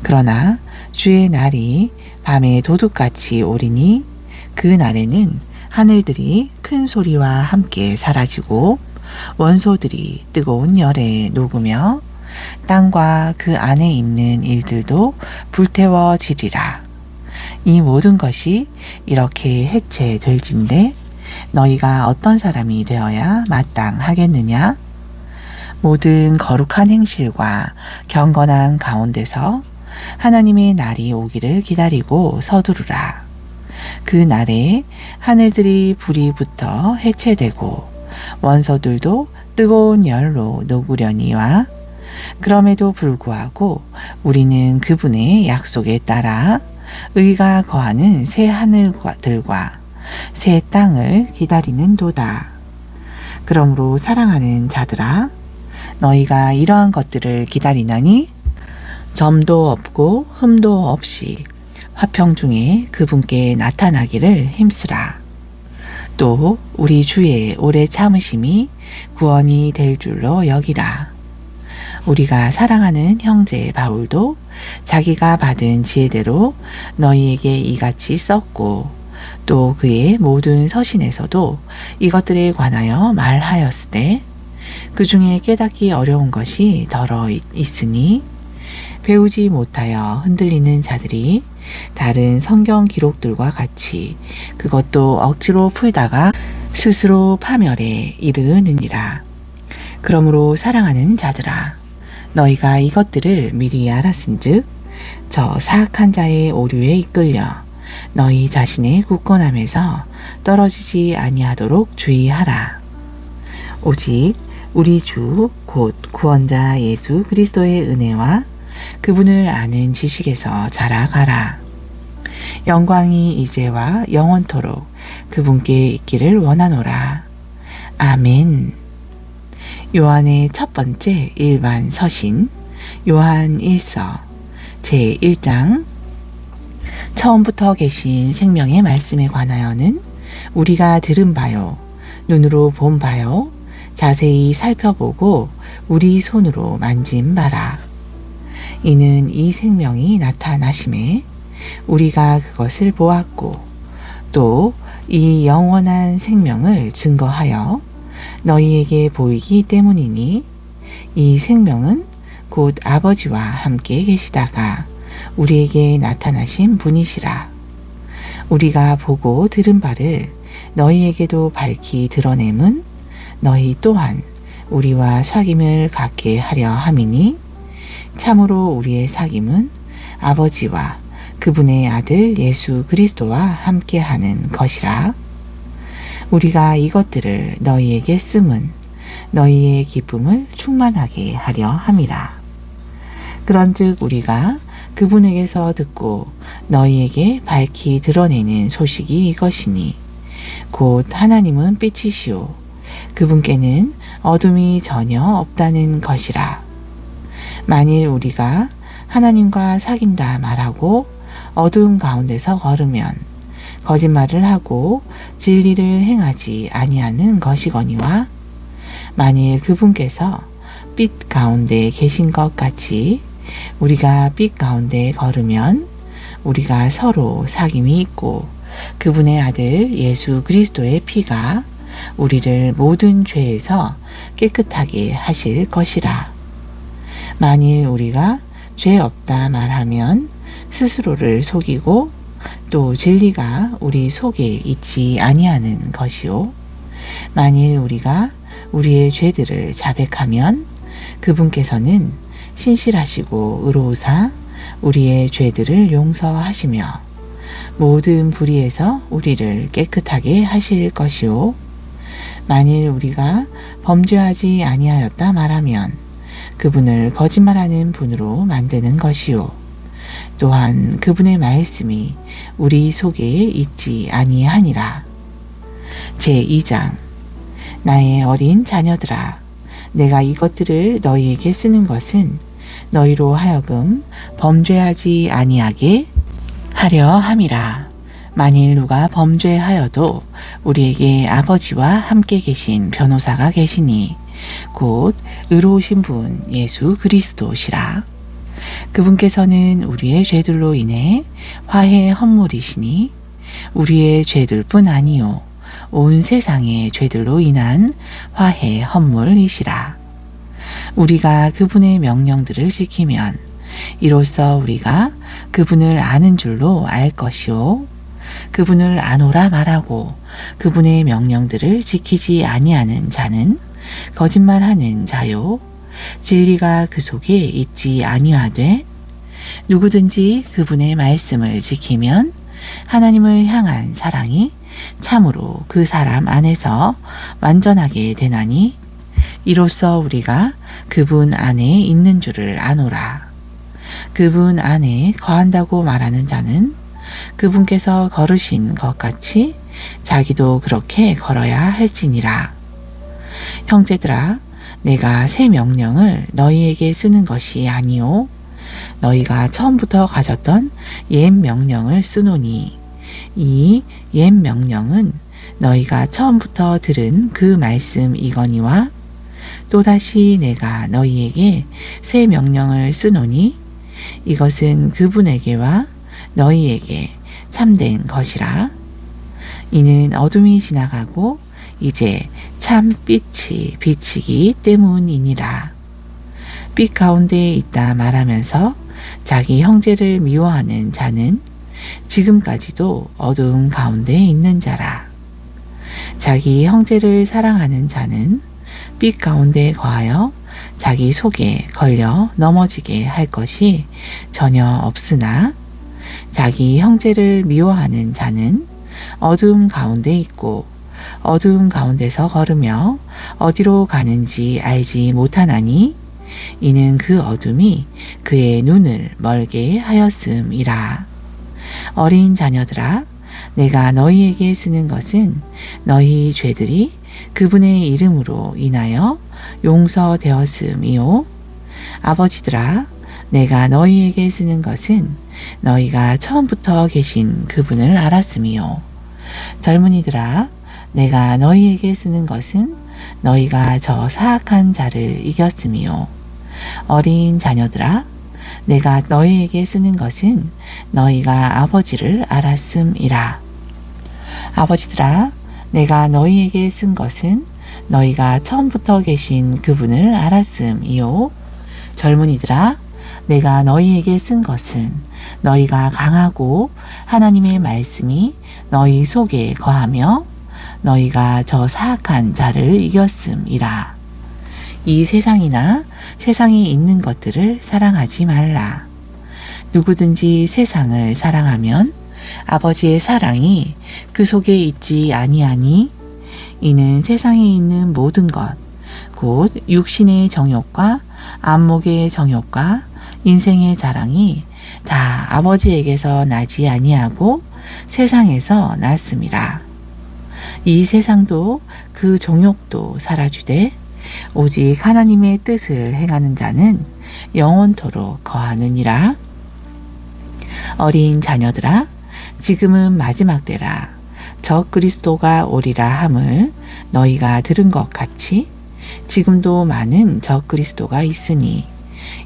그러나 주의 날이 밤에 도둑같이 오리니 그 날에는 하늘들이 큰 소리와 함께 사라지고 원소들이 뜨거운 열에 녹으며 땅과 그 안에 있는 일들도 불태워지리라. 이 모든 것이 이렇게 해체될진데 너희가 어떤 사람이 되어야 마땅하겠느냐? 모든 거룩한 행실과 경건한 가운데서 하나님의 날이 오기를 기다리고 서두르라. 그 날에 하늘들이 불이 붙어 해체되고 원소들도 뜨거운 열로 녹으려니와 그럼에도 불구하고 우리는 그분의 약속에 따라 의가 거하는 새 하늘들과 새 땅을 기다리는 도다. 그러므로 사랑하는 자들아, 너희가 이러한 것들을 기다리나니 점도 없고 흠도 없이 화평 중에 그분께 나타나기를 힘쓰라. 또 우리 주의 오래 참으심이 구원이 될 줄로 여기라. 우리가 사랑하는 형제 바울도 자기가 받은 지혜대로 너희에게 이같이 썼고 또 그의 모든 서신에서도 이것들에 관하여 말하였으되 그 중에 깨닫기 어려운 것이 더러 있으니 배우지 못하여 흔들리는 자들이 다른 성경 기록들과 같이 그것도 억지로 풀다가 스스로 파멸에 이르느니라. 그러므로 사랑하는 자들아, 너희가 이것들을 미리 알았은즉 저 사악한 자의 오류에 이끌려 너희 자신의 굳건함에서 떨어지지 아니하도록 주의하라. 오직 우리 주 곧 구원자 예수 그리스도의 은혜와 그분을 아는 지식에서 자라가라. 영광이 이제와 영원토록 그분께 있기를 원하노라. 아멘. 요한의 첫 번째 일반 서신 요한 1서 제1장. 처음부터 계신 생명의 말씀에 관하여는 우리가 들은 바요 눈으로 본 바요 자세히 살펴보고 우리 손으로 만진 바라. 이는 이 생명이 나타나심에 우리가 그것을 보았고 또 이 영원한 생명을 증거하여 너희에게 보이기 때문이니 이 생명은 곧 아버지와 함께 계시다가 우리에게 나타나신 분이시라. 우리가 보고 들은 바를 너희에게도 밝히 드러냄은 너희 또한 우리와 사귐을 갖게 하려 함이니 참으로 우리의 사귐은 아버지와 그분의 아들 예수 그리스도와 함께하는 것이라. 우리가 이것들을 너희에게 씀은 너희의 기쁨을 충만하게 하려 함이라. 그런즉 우리가 그분에게서 듣고 너희에게 밝히 드러내는 소식이 이것이니 곧 하나님은 빛이시오 그분께는 어둠이 전혀 없다는 것이라. 만일 우리가 하나님과 사귄다 말하고 어두움 가운데서 걸으면 거짓말을 하고 진리를 행하지 아니하는 것이거니와 만일 그분께서 빛 가운데 계신 것 같이 우리가 빛 가운데 걸으면 우리가 서로 사귐이 있고 그분의 아들 예수 그리스도의 피가 우리를 모든 죄에서 깨끗하게 하실 것이라. 만일 우리가 죄 없다 말하면 스스로를 속이고 또 진리가 우리 속에 있지 아니하는 것이요. 만일 우리가 우리의 죄들을 자백하면 그분께서는 신실하시고 의로우사 우리의 죄들을 용서하시며 모든 불의에서 우리를 깨끗하게 하실 것이요 만일 우리가 범죄하지 아니하였다 말하면 그분을 거짓말하는 분으로 만드는 것이요 또한 그분의 말씀이 우리 속에 있지 아니하니라. 제2장 나의 어린 자녀들아 내가 이것들을 너희에게 쓰는 것은 너희로 하여금 범죄하지 아니하게 하려 함이라. 만일 누가 범죄하여도 우리에게 아버지와 함께 계신 변호사가 계시니 곧 의로우신 분 예수 그리스도시라. 그분께서는 우리의 죄들로 인해 화해 헌물이시니 우리의 죄들뿐 아니요 온 세상의 죄들로 인한 화해 헌물이시라. 우리가 그분의 명령들을 지키면 이로써 우리가 그분을 아는 줄로 알 것이요 그분을 아노라 말하고 그분의 명령들을 지키지 아니하는 자는 거짓말하는 자요 진리가 그 속에 있지 아니하되 누구든지 그분의 말씀을 지키면 하나님을 향한 사랑이 참으로 그 사람 안에서 완전하게 되나니 이로써 우리가 그분 안에 있는 줄을 아노라. 그분 안에 거한다고 말하는 자는 그분께서 걸으신 것 같이 자기도 그렇게 걸어야 할지니라. 형제들아 내가 새 명령을 너희에게 쓰는 것이 아니요 너희가 처음부터 가졌던 옛 명령을 쓰노니 이 옛 명령은 너희가 처음부터 들은 그 말씀이거니와 또다시 내가 너희에게 새 명령을 쓰노니 이것은 그분에게와 너희에게 참된 것이라. 이는 어둠이 지나가고 이제 참 빛이 비치기 때문이니라. 빛 가운데 있다 말하면서 자기 형제를 미워하는 자는 지금까지도 어두움 가운데 있는 자라. 자기 형제를 사랑하는 자는 빛 가운데 거하여 자기 속에 걸려 넘어지게 할 것이 전혀 없으나 자기 형제를 미워하는 자는 어두움 가운데 있고 어두움 가운데서 걸으며 어디로 가는지 알지 못하나니 이는 그 어둠이 그의 눈을 멀게 하였음이라. 어린 자녀들아 내가 너희에게 쓰는 것은 너희 죄들이 그분의 이름으로 인하여 용서되었음이요 아버지들아 내가 너희에게 쓰는 것은 너희가 처음부터 계신 그분을 알았음이요 젊은이들아 내가 너희에게 쓰는 것은 너희가 저 사악한 자를 이겼음이요 어린 자녀들아 내가 너희에게 쓰는 것은 너희가 아버지를 알았음이라. 아버지들아 내가 너희에게 쓴 것은 너희가 처음부터 계신 그분을 알았음이요 젊은이들아 내가 너희에게 쓴 것은 너희가 강하고 하나님의 말씀이 너희 속에 거하며 너희가 저 사악한 자를 이겼음이라. 이 세상이나 세상에 있는 것들을 사랑하지 말라. 누구든지 세상을 사랑하면 아버지의 사랑이 그 속에 있지 아니하니 이는 세상에 있는 모든 것, 곧 육신의 정욕과 안목의 정욕과 인생의 자랑이 다 아버지에게서 나지 아니하고 세상에서 났음이라. 이 세상도 그 정욕도 사라지되 오직 하나님의 뜻을 행하는 자는 영원토록 거하느니라. 어린 자녀들아 지금은 마지막 때라. 적 그리스도가 오리라 함을 너희가 들은 것 같이 지금도 많은 적 그리스도가 있으니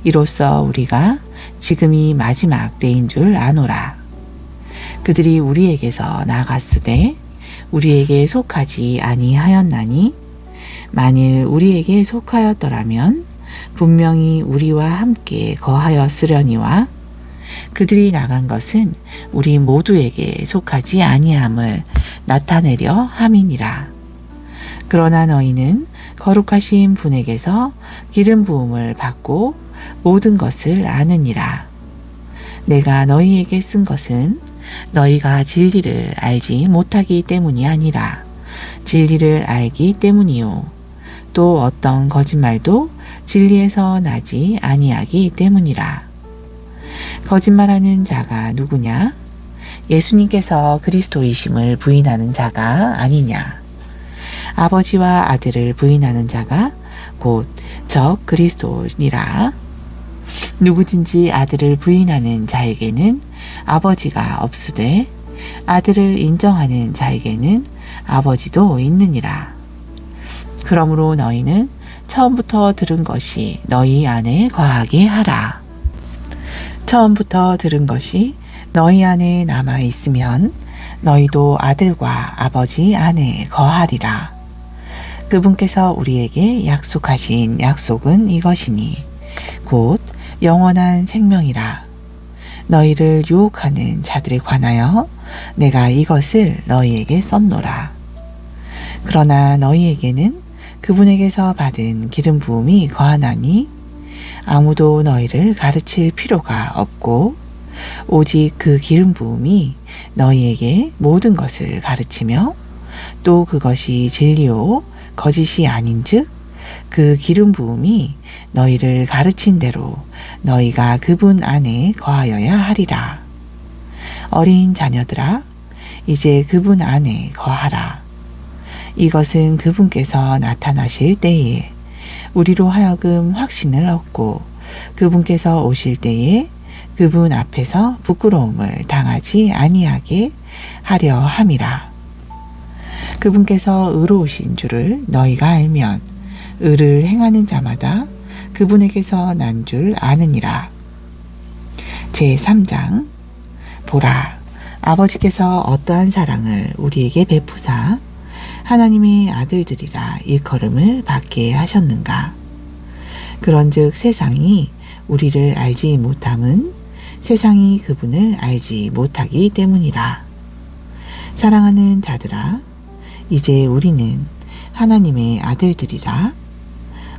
이로써 우리가 지금이 마지막 때인 줄 아노라. 그들이 우리에게서 나갔으되 우리에게 속하지 아니하였나니 만일 우리에게 속하였더라면 분명히 우리와 함께 거하였으려니와 그들이 나간 것은 우리 모두에게 속하지 아니함을 나타내려 함이니라. 그러나 너희는 거룩하신 분에게서 기름 부음을 받고 모든 것을 아느니라. 내가 너희에게 쓴 것은 너희가 진리를 알지 못하기 때문이 아니라 진리를 알기 때문이요. 또 어떤 거짓말도 진리에서 나지 아니하기 때문이라. 거짓말하는 자가 누구냐? 예수님께서 그리스도이심을 부인하는 자가 아니냐? 아버지와 아들을 부인하는 자가 곧 적 그리스도니라. 누구든지 아들을 부인하는 자에게는 아버지가 없으되 아들을 인정하는 자에게는 아버지도 있느니라. 그러므로 너희는 처음부터 들은 것이 너희 안에 거하게 하라. 처음부터 들은 것이 너희 안에 남아 있으면 너희도 아들과 아버지 안에 거하리라. 그분께서 우리에게 약속하신 약속은 이것이니 곧 영원한 생명이라. 너희를 유혹하는 자들에 관하여 내가 이것을 너희에게 썼노라. 그러나 너희에게는 그분에게서 받은 기름 부음이 거하나니 아무도 너희를 가르칠 필요가 없고 오직 그 기름 부음이 너희에게 모든 것을 가르치며 또 그것이 진리요 거짓이 아닌즉 그 기름 부음이 너희를 가르친 대로 너희가 그분 안에 거하여야 하리라. 어린 자녀들아, 이제 그분 안에 거하라. 이것은 그분께서 나타나실 때에 우리로 하여금 확신을 얻고 그분께서 오실 때에 그분 앞에서 부끄러움을 당하지 아니하게 하려 함이라. 그분께서 의로우신 줄을 너희가 알면 의를 행하는 자마다 그분에게서 난 줄 아느니라. 제3장. 보라, 아버지께서 어떠한 사랑을 우리에게 베푸사 하나님의 아들들이라 일컬음을 받게 하셨는가. 그런즉 세상이 우리를 알지 못함은 세상이 그분을 알지 못하기 때문이라. 사랑하는 자들아, 이제 우리는 하나님의 아들들이라.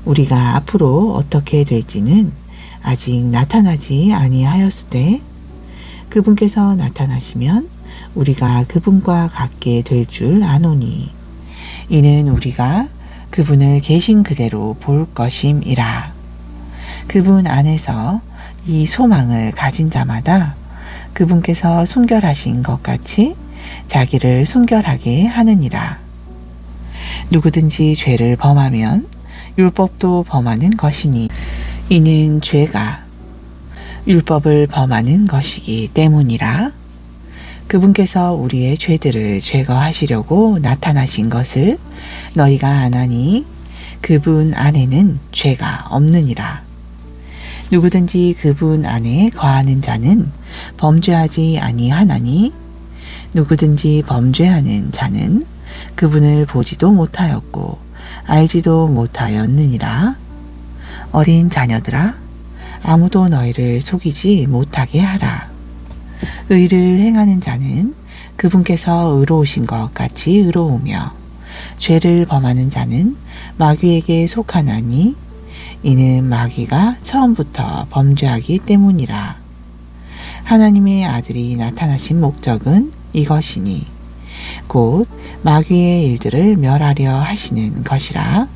우리가 앞으로 어떻게 될지는 아직 나타나지 아니하였으되 그분께서 나타나시면 우리가 그분과 같게 될 줄 아노니 이는 우리가 그분을 계신 그대로 볼 것임이라. 그분 안에서 이 소망을 가진 자마다 그분께서 순결하신 것 같이 자기를 순결하게 하느니라. 누구든지 죄를 범하면 율법도 범하는 것이니 이는 죄가 율법을 범하는 것이기 때문이라. 그분께서 우리의 죄들을 제거하시려고 나타나신 것을 너희가 아나니 그분 안에는 죄가 없느니라. 누구든지 그분 안에 거하는 자는 범죄하지 아니하나니 누구든지 범죄하는 자는 그분을 보지도 못하였고 알지도 못하였느니라. 어린 자녀들아, 아무도 너희를 속이지 못하게 하라. 의를 행하는 자는 그분께서 의로우신 것 같이 의로우며 죄를 범하는 자는 마귀에게 속하나니 이는 마귀가 처음부터 범죄하기 때문이라. 하나님의 아들이 나타나신 목적은 이것이니 곧 마귀의 일들을 멸하려 하시는 것이라.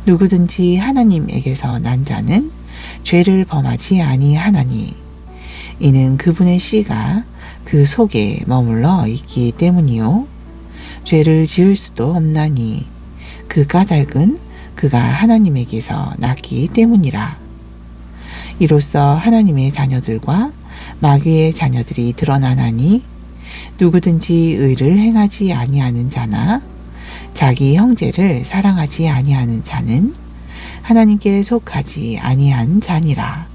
누구든지 하나님에게서 난 자는 죄를 범하지 아니하나니 이는 그분의 씨가 그 속에 머물러 있기 때문이요 죄를 지을 수도 없나니 그 까닭은 그가 하나님에게서 났기 때문이라. 이로써 하나님의 자녀들과 마귀의 자녀들이 드러나나니 누구든지 의를 행하지 아니하는 자나 자기 형제를 사랑하지 아니하는 자는 하나님께 속하지 아니한 자니라.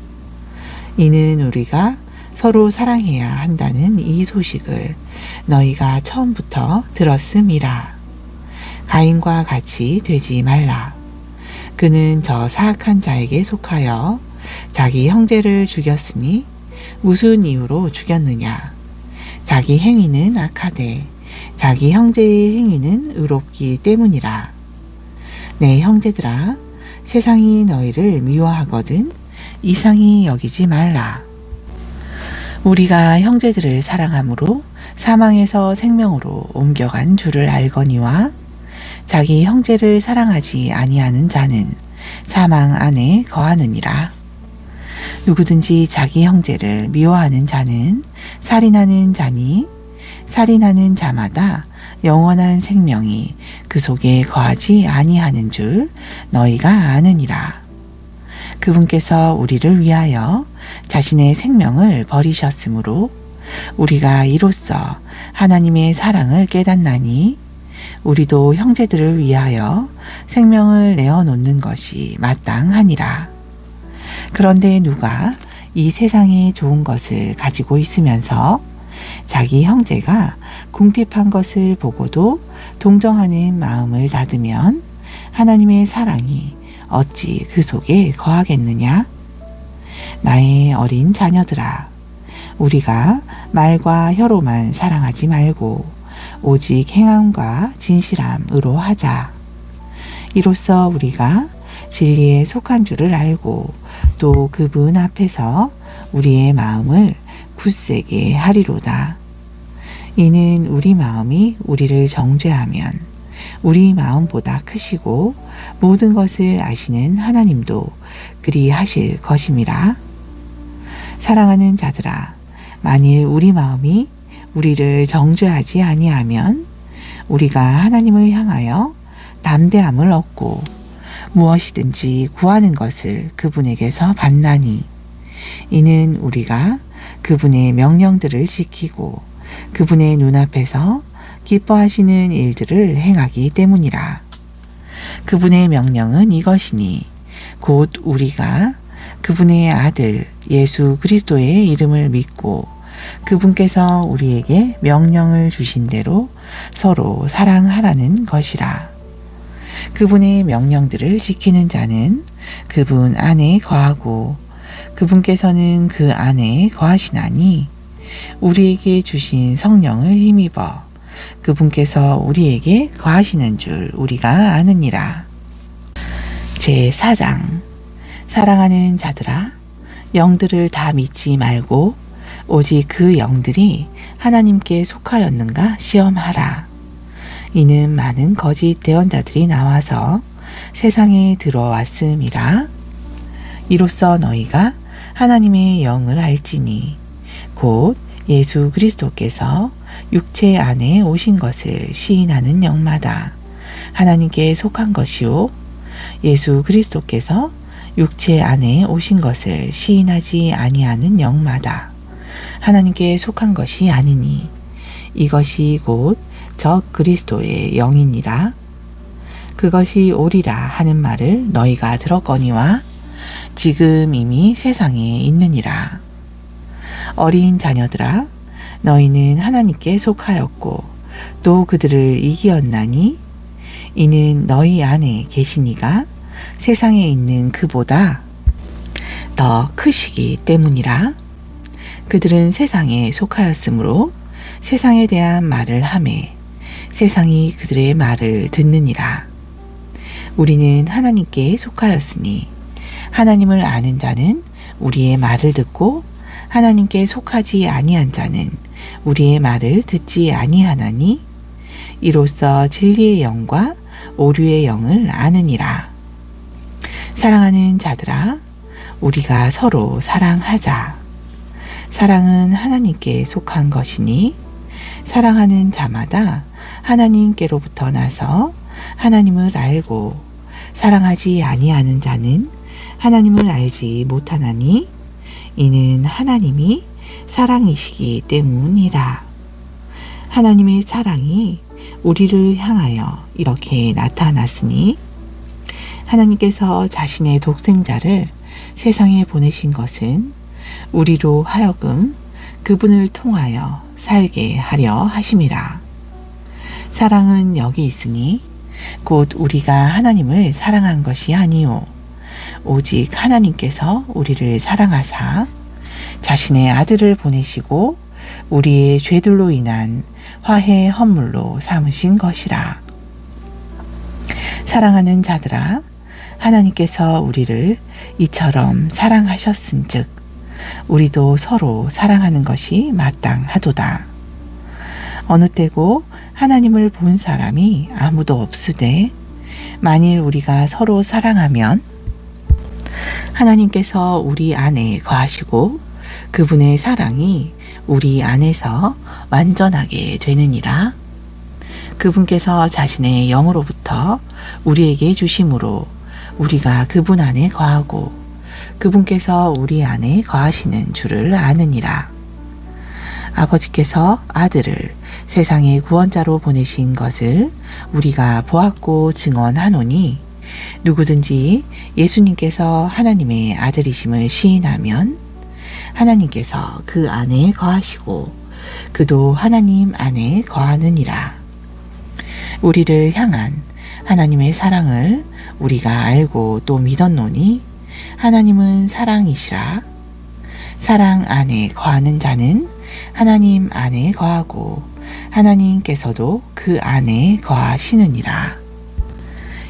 이는 우리가 서로 사랑해야 한다는 이 소식을 너희가 처음부터 들었음이라. 가인과 같이 되지 말라. 그는 저 사악한 자에게 속하여 자기 형제를 죽였으니 무슨 이유로 죽였느냐. 자기 행위는 악하되 자기 형제의 행위는 의롭기 때문이라. 내 형제들아, 세상이 너희를 미워하거든 이상히 여기지 말라. 우리가 형제들을 사랑함으로 사망에서 생명으로 옮겨간 줄을 알거니와 자기 형제를 사랑하지 아니하는 자는 사망 안에 거하느니라. 누구든지 자기 형제를 미워하는 자는 살인하는 자니 살인하는 자마다 영원한 생명이 그 속에 거하지 아니하는 줄 너희가 아느니라. 그분께서 우리를 위하여 자신의 생명을 버리셨으므로 우리가 이로써 하나님의 사랑을 깨닫나니 우리도 형제들을 위하여 생명을 내어놓는 것이 마땅하니라. 그런데 누가 이 세상에 좋은 것을 가지고 있으면서 자기 형제가 궁핍한 것을 보고도 동정하는 마음을 닫으면 하나님의 사랑이 어찌 그 속에 거하겠느냐? 나의 어린 자녀들아, 우리가 말과 혀로만 사랑하지 말고 오직 행함과 진실함으로 하자. 이로써 우리가 진리에 속한 줄을 알고 또 그분 앞에서 우리의 마음을 굳세게 하리로다. 이는 우리 마음이 우리를 정죄하면 우리 마음보다 크시고 모든 것을 아시는 하나님도 그리 하실 것임이라. 사랑하는 자들아, 만일 우리 마음이 우리를 정죄하지 아니하면 우리가 하나님을 향하여 담대함을 얻고 무엇이든지 구하는 것을 그분에게서 받나니 이는 우리가 그분의 명령들을 지키고 그분의 눈앞에서 기뻐하시는 일들을 행하기 때문이라. 그분의 명령은 이것이니 곧 우리가 그분의 아들 예수 그리스도의 이름을 믿고 그분께서 우리에게 명령을 주신 대로 서로 사랑하라는 것이라. 그분의 명령들을 지키는 자는 그분 안에 거하고 그분께서는 그 안에 거하시나니 우리에게 주신 성령을 힘입어 그분께서 우리에게 거하시는 줄 우리가 아느니라. 제4장. 사랑하는 자들아, 영들을 다 믿지 말고 오직 그 영들이 하나님께 속하였는가 시험하라. 이는 많은 거짓 대언자들이 나와서 세상에 들어왔음이라. 이로써 너희가 하나님의 영을 알지니 곧 예수 그리스도께서 육체 안에 오신 것을 시인하는 영마다 하나님께 속한 것이요 예수 그리스도께서 육체 안에 오신 것을 시인하지 아니하는 영마다 하나님께 속한 것이 아니니 이것이 곧 적 그리스도의 영이니라. 그것이 오리라 하는 말을 너희가 들었거니와 지금 이미 세상에 있느니라. 어린 자녀들아, 너희는 하나님께 속하였고 또 그들을 이기었나니 이는 너희 안에 계시니가 세상에 있는 그보다 더 크시기 때문이라. 그들은 세상에 속하였으므로 세상에 대한 말을 하매 세상이 그들의 말을 듣느니라. 우리는 하나님께 속하였으니 하나님을 아는 자는 우리의 말을 듣고 하나님께 속하지 아니한 자는 우리의 말을 듣지 아니하나니 이로써 진리의 영과 오류의 영을 아느니라. 사랑하는 자들아, 우리가 서로 사랑하자. 사랑은 하나님께 속한 것이니 사랑하는 자마다 하나님께로부터 나서 하나님을 알고 사랑하지 아니하는 자는 하나님을 알지 못하나니 이는 하나님이 사랑이시기 때문이라. 하나님의 사랑이 우리를 향하여 이렇게 나타났으니 하나님께서 자신의 독생자를 세상에 보내신 것은 우리로 하여금 그분을 통하여 살게 하려 하심이라. 사랑은 여기 있으니 곧 우리가 하나님을 사랑한 것이 아니요 오직 하나님께서 우리를 사랑하사 자신의 아들을 보내시고 우리의 죄들로 인한 화해 헌물로 삼으신 것이라. 사랑하는 자들아, 하나님께서 우리를 이처럼 사랑하셨은즉 우리도 서로 사랑하는 것이 마땅하도다. 어느 때고 하나님을 본 사람이 아무도 없으되 만일 우리가 서로 사랑하면 하나님께서 우리 안에 거하시고 그분의 사랑이 우리 안에서 완전하게 되느니라. 그분께서 자신의 영으로부터 우리에게 주심으로 우리가 그분 안에 거하고 그분께서 우리 안에 거하시는 줄을 아느니라. 아버지께서 아들을 세상의 구원자로 보내신 것을 우리가 보았고 증언하노니 누구든지 예수님께서 하나님의 아들이심을 시인하면 하나님께서 그 안에 거하시고 그도 하나님 안에 거하느니라. 우리를 향한 하나님의 사랑을 우리가 알고 또 믿었노니 하나님은 사랑이시라. 사랑 안에 거하는 자는 하나님 안에 거하고 하나님께서도 그 안에 거하시느니라.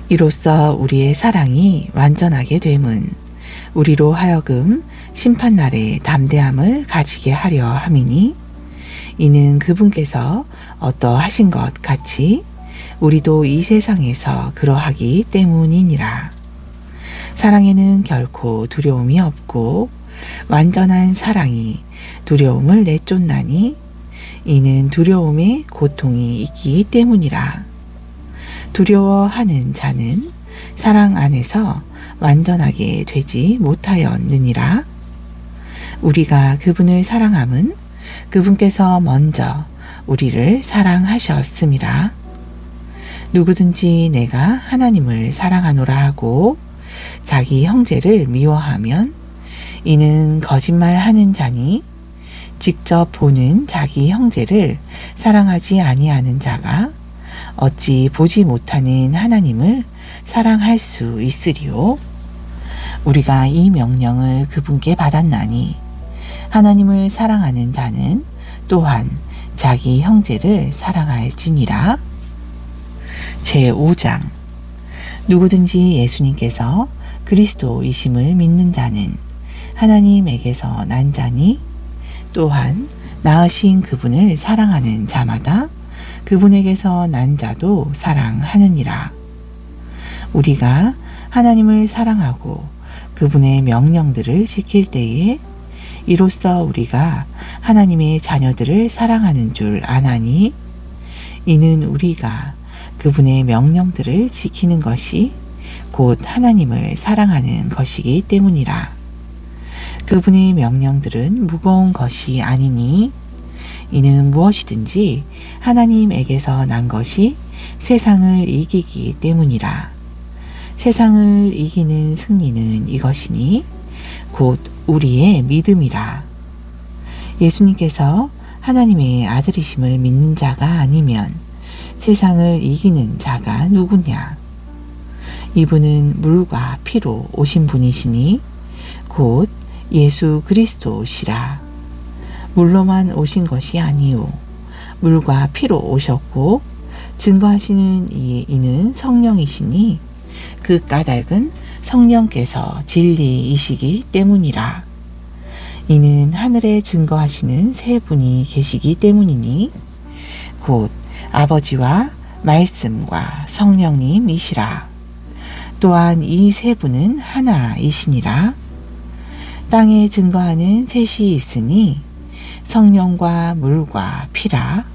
이로써 우리의 사랑이 완전하게 됨은 우리로 하여금 심판날에 담대함을 가지게 하려 함이니 이는 그분께서 어떠하신 것 같이 우리도 이 세상에서 그러하기 때문이니라. 사랑에는 결코 두려움이 없고 완전한 사랑이 두려움을 내쫓나니 이는 두려움에 고통이 있기 때문이라. 두려워하는 자는 사랑 안에서 완전하게 되지 못하였느니라. 우리가 그분을 사랑함은 그분께서 먼저 우리를 사랑하셨음이라. 누구든지 내가 하나님을 사랑하노라 하고 자기 형제를 미워하면 이는 거짓말하는 자니 직접 보는 자기 형제를 사랑하지 아니하는 자가 어찌 보지 못하는 하나님을 사랑할 수 있으리요. 우리가 이 명령을 그분께 받았나니 하나님을 사랑하는 자는 또한 자기 형제를 사랑할지니라. 제5장 누구든지 예수님께서 그리스도이심을 믿는 자는 하나님에게서 난 자니 또한 낳으신 그분을 사랑하는 자마다 그분에게서 난 자도 사랑하느니라. 우리가 하나님을 사랑하고 그분의 명령들을 지킬 때에 이로써 우리가 하나님의 자녀들을 사랑하는 줄 아나니 이는 우리가 그분의 명령들을 지키는 것이 곧 하나님을 사랑하는 것이기 때문이라. 그분의 명령들은 무거운 것이 아니니 이는 무엇이든지 하나님에게서 난 것이 세상을 이기기 때문이라. 세상을 이기는 승리는 이것이니 곧 우리의 믿음이라. 예수님께서 하나님의 아들이심을 믿는 자가 아니면 세상을 이기는 자가 누구냐? 이분은 물과 피로 오신 분이시니 곧 예수 그리스도시라. 물로만 오신 것이 아니요 물과 피로 오셨고 증거하시는 이는 성령이시니 그 까닭은 성령께서 진리이시기 때문이라. 이는 하늘에 증거하시는 세 분이 계시기 때문이니 곧 아버지와 말씀과 성령님이시라. 또한 이 세 분은 하나이시니라. 땅에 증거하는 셋이 있으니 성령과 물과 피라.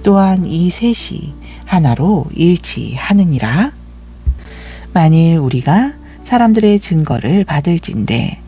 또한 이 셋이 하나로 일치하느니라. 만일 우리가 사람들의 증거를 받을진대